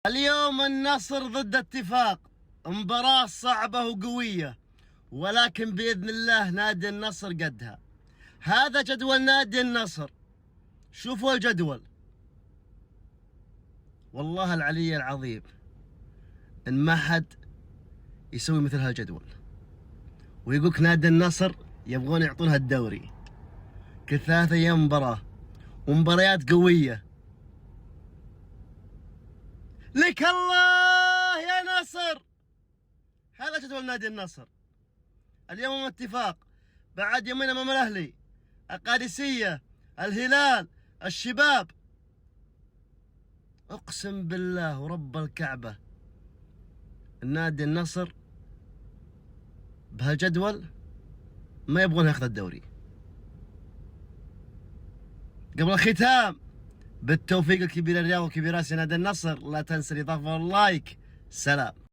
اليوم النصر ضد اتفاق، مباراة صعبة وقوية، ولكن بإذن الله نادي النصر قدها. هذا جدول نادي النصر، شوفوا الجدول. والله العلي العظيم إن ما حد يسوي مثل هالجدول ويقولك نادي النصر يبغون يعطونها الدوري. كل 3 أيام مباراة ومباريات قوية. لك الله يا نصر. هذا جدول نادي النصر. اليوم اتفاق، بعد يومين امام الاهلي، القادسية، الهلال، الشباب. اقسم بالله ورب الكعبة النادي النصر بهالجدول ما يبغون ياخذ الدوري. قبل الختام، بالتوفيق الكبير للرياض وكبير اسيا نادي النصر. لا تنسى الاضافة واللايك. سلام.